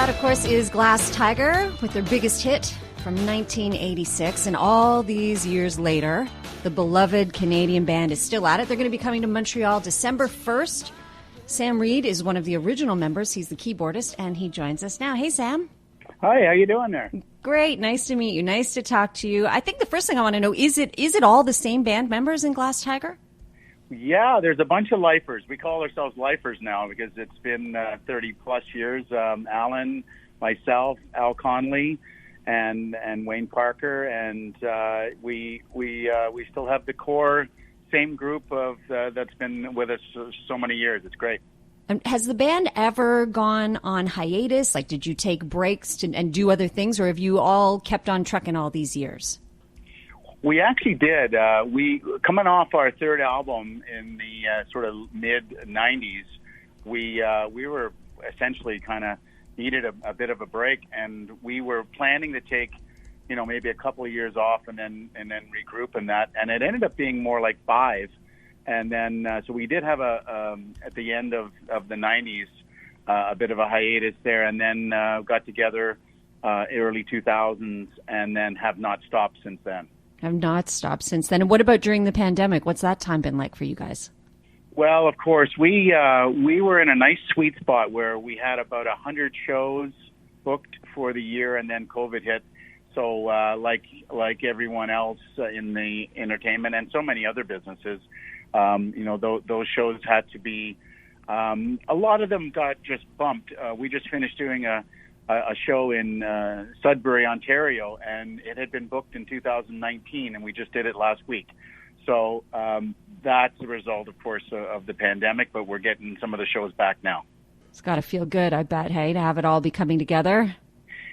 that, of course, is Glass Tiger with their biggest hit from 1986. And all these years later, the beloved Canadian band is still at it. They're going to be coming to Montreal December 1st. Sam Reid is one of the original members. He's the keyboardist, and he joins us now. Hey, Sam. Hi, how you doing there? Great. Nice to meet you. Nice to talk to you. I think the first thing I want to know, is it all the same band members in Glass Tiger? Yeah, there's a bunch of lifers. We call ourselves lifers now because it's been 30-plus years. Alan, myself, Al Conley, and Wayne Parker, and we still have the core same group of that's been with us so many years. It's great. Has the band ever gone on hiatus? Like, did you take breaks and do other things, or have you all kept on trucking all these years? We actually did. We coming off our third album in the sort of mid '90s. We were essentially kind of needed a bit of a break, and we were planning to take, maybe a couple of years off and then regroup in that. And it ended up being more like 5. And then so we did have at the end of the '90s a bit of a hiatus there, and then got together early 2000s, and then have not stopped since then. Have not stopped since then. And what about during the pandemic? What's that time been like for you guys? Well, of course, we were in a nice sweet spot where we had about 100 shows booked for the year, and then COVID hit. So like everyone else in the entertainment and so many other businesses, those shows had to be, a lot of them got just bumped. We just finished doing a show in Sudbury, Ontario, and it had been booked in 2019, and we just did it last week. So that's the result, of course, of the pandemic, but we're getting some of the shows back now. It's got to feel good, I bet, hey, to have it all be coming together.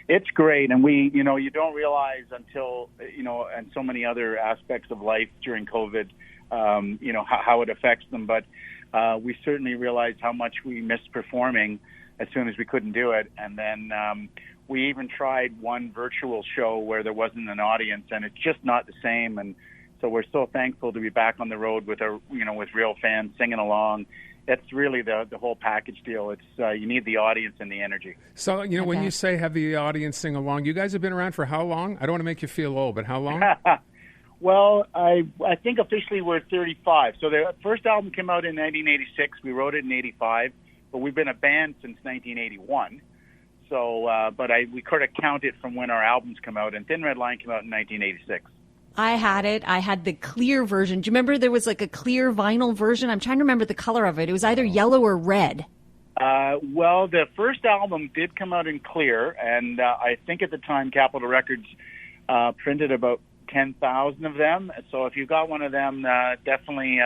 It's great, and we, you don't realize until, and so many other aspects of life during COVID, how it affects them, but we certainly realized how much we missed performing as soon as we couldn't do it. And then we even tried one virtual show where there wasn't an audience, and it's just not the same. And so we're so thankful to be back on the road with with real fans singing along. It's really the whole package deal. It's you need the audience and the energy. So, when you say have the audience sing along, you guys have been around for how long? I don't want to make you feel old, but how long? Well, I think officially we're 35. So the first album came out in 1986. We wrote it in 85. But we've been a band since 1981, so we could have counted from when our albums come out, and Thin Red Line came out in 1986. I had it. I had the clear version. Do you remember there was like a clear vinyl version? I'm trying to remember the color of it. It was either yellow or red. Well, the first album did come out in clear, and I think at the time Capitol Records printed about 10,000 of them. So if you got one of them, definitely.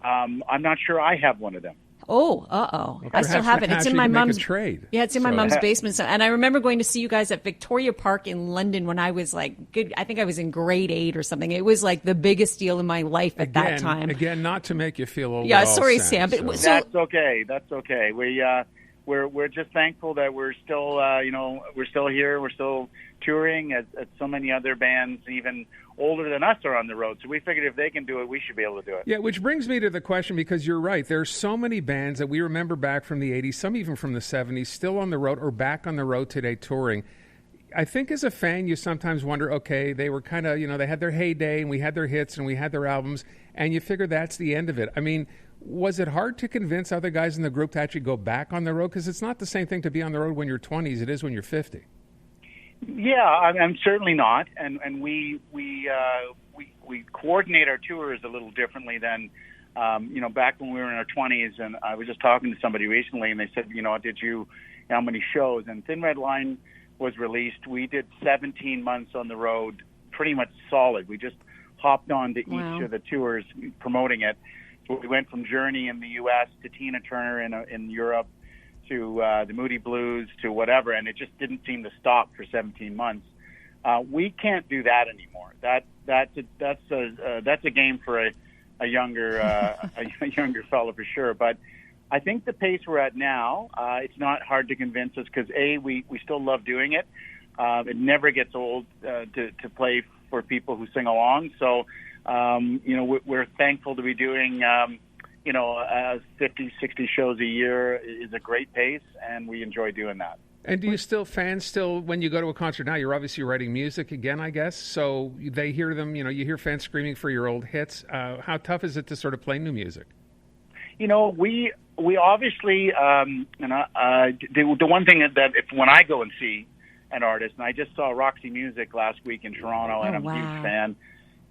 I'm not sure I have one of them. Oh, uh-oh. I still have it. It's in my mom's trade. Yeah, it's in my mom's basement. And I remember going to see you guys at Victoria Park in London when I was I think I was in grade 8 or something. It was like the biggest deal in my life at that time. Again, not to make you feel old. Yeah, sorry, Sam. So. That's okay. That's okay. We're just thankful that we're still we're still here. We're still touring as so many other bands, even older than us, are on the road. So we figured if they can do it, we should be able to do it. Yeah, which brings me to the question, because you're right. There's so many bands that we remember back from the 80s, some even from the 70s, still on the road or back on the road today touring. I think as a fan, you sometimes wonder, okay, they were kind of, they had their heyday and we had their hits and we had their albums, and you figure that's the end of it. I mean, was it hard to convince other guys in the group to actually go back on the road? Because it's not the same thing to be on the road when you're 20s. It is when you're 50. Yeah, I'm certainly not, and we coordinate our tours a little differently than back when we were in our 20s. And I was just talking to somebody recently, and they said, how many shows? And Thin Red Line was released. We did 17 months on the road, pretty much solid. We just hopped on to each of the tours promoting it. So we went from Journey in the U.S. to Tina Turner in Europe, to the Moody Blues, to whatever, and it just didn't seem to stop for 17 months. We can't do that anymore. That's a game for a younger a younger fellow for sure. But I think the pace we're at now, it's not hard to convince us because we still love doing it. It never gets old to play for people who sing along. So we're thankful to be doing. 50, 60 shows a year is a great pace, and we enjoy doing that. And do you fans still, when you go to a concert now, you're obviously writing music again, I guess, so they hear them, you hear fans screaming for your old hits. How tough is it to sort of play new music? We obviously, the one thing that when I go and see an artist, and I just saw Roxy Music last week in Toronto, and I'm a huge fan,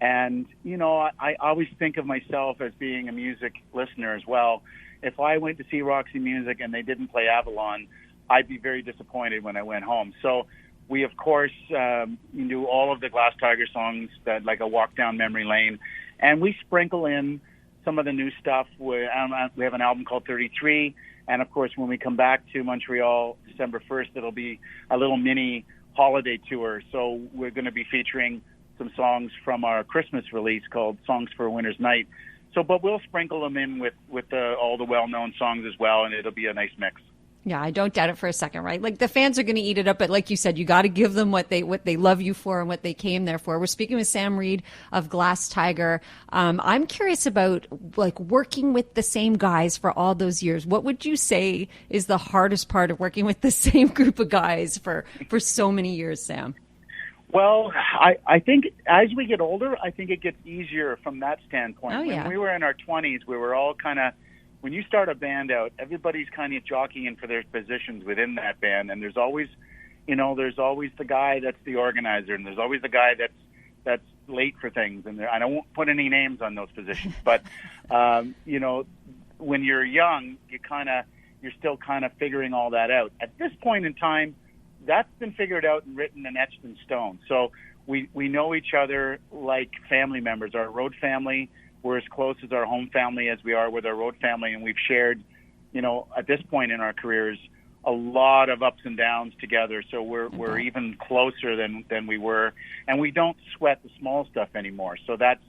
and, I always think of myself as being a music listener as well. If I went to see Roxy Music and they didn't play Avalon, I'd be very disappointed when I went home. So we, of course, do all of the Glass Tiger songs, that like a walk down memory lane, and we sprinkle in some of the new stuff. We have an album called 33, and of course, when we come back to Montreal December 1st, it'll be a little mini holiday tour. So we're going to be featuring some songs from our Christmas release called Songs for a Winter's Night. So, but we'll sprinkle them in with all the well-known songs as well, and it'll be a nice mix. Yeah, I don't doubt it for a second, right? Like, the fans are going to eat it up, but like you said, you got to give them what they love you for and what they came there for. We're speaking with Sam Reid of Glass Tiger. I'm curious about, like, working with the same guys for all those years. What would you say is the hardest part of working with the same group of guys for so many years, Sam? Well, I think as we get older, I think it gets easier from that standpoint. Oh, yeah. When we were in our 20s, we were all kind of, when you start a band out, everybody's kind of jockeying for their positions within that band, and there's always the guy that's the organizer, and there's always the guy that's late for things, and I don't put any names on those positions, but when you're young, you're still kind of figuring all that out. At this point in time, that's been figured out and written and etched in stone. So we know each other like family members. Our road family, we're as close as our home family as we are with our road family, and we've shared, at this point in our careers, a lot of ups and downs together. So we're even closer than we were, and we don't sweat the small stuff anymore. So that's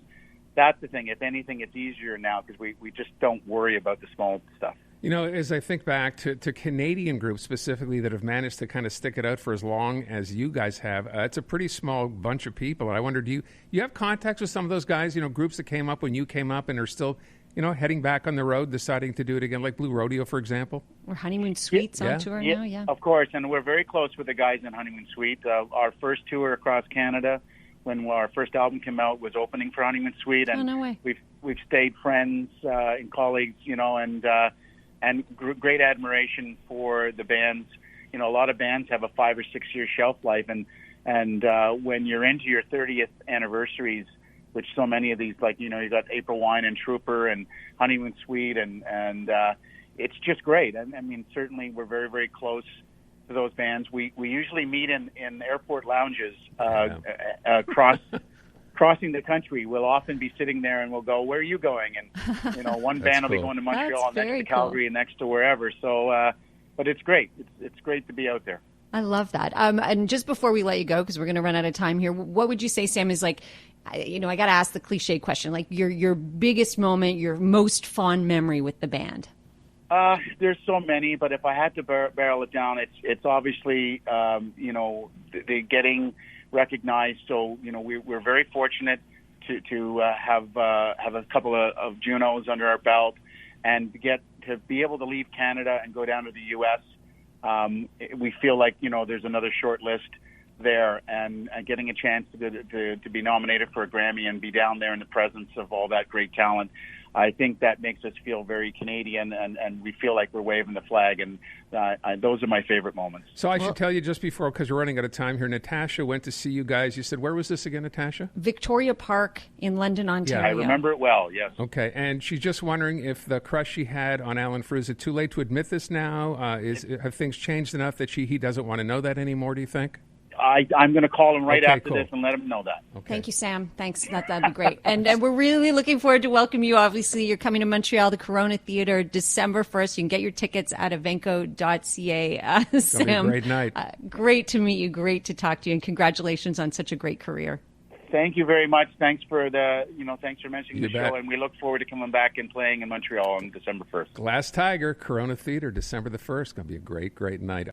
the thing. If anything, it's easier now because we just don't worry about the small stuff. As I think back to Canadian groups specifically that have managed to kind of stick it out for as long as you guys have, it's a pretty small bunch of people. And I wonder, do you have contacts with some of those guys, groups that came up when you came up and are still, heading back on the road, deciding to do it again, like Blue Rodeo, for example? Or Honeymoon Suite's on tour now, yeah. Of course, and we're very close with the guys in Honeymoon Suite. Our first tour across Canada, when our first album came out, was opening for Honeymoon Suite. And no way. We've stayed friends and colleagues, and great admiration for the bands. A lot of bands have a 5 or 6 year shelf life, and when you're into your 30th anniversaries, which so many of these, like, you got April Wine and Trooper and Honeymoon Suite, and it's just great. And I mean, certainly we're very, very close to those bands. We usually meet in airport lounges crossing the country. We'll often be sitting there and we'll go, "Where are you going?" And one band will be going to Montreal, next to Calgary, and next to wherever. So, but it's great. It's great to be out there. I love that. And just before we let you go, because we're going to run out of time here, what would you say, Sam, is like, I got to ask the cliche question, like your biggest moment, your most fond memory with the band? There's so many, but if I had to barrel it down, it's obviously the getting recognized. So we're very fortunate to have a couple of Junos under our belt, and to be able to leave Canada and go down to the U.S. We feel like there's another short list there, and getting a chance to be nominated for a Grammy and be down there in the presence of all that great talent. I think that makes us feel very Canadian, and we feel like we're waving the flag, and those are my favorite moments. So I should tell you just before, because we're running out of time here, Natasha went to see you guys. You said, where was this again, Natasha? Victoria Park in London, Ontario. Yeah, I remember it well, yes. Okay, and she's just wondering if the crush she had on Alan Frew, is it too late to admit this now? Have things changed enough that he doesn't want to know that anymore, do you think? I'm going to call him after this and let him know that. Okay. Thank you, Sam. Thanks. That'd be great. And we're really looking forward to welcome you. Obviously, you're coming to Montreal, the Corona Theatre, December 1st. You can get your tickets at evenco.ca. Sam, be a great night. Great to meet you. Great to talk to you. And congratulations on such a great career. Thank you very much. Thanks for thanks for mentioning the bet. show. And we look forward to coming back and playing in Montreal on December 1st. Glass Tiger, Corona Theatre, December the 1st. Going to be a great, great night.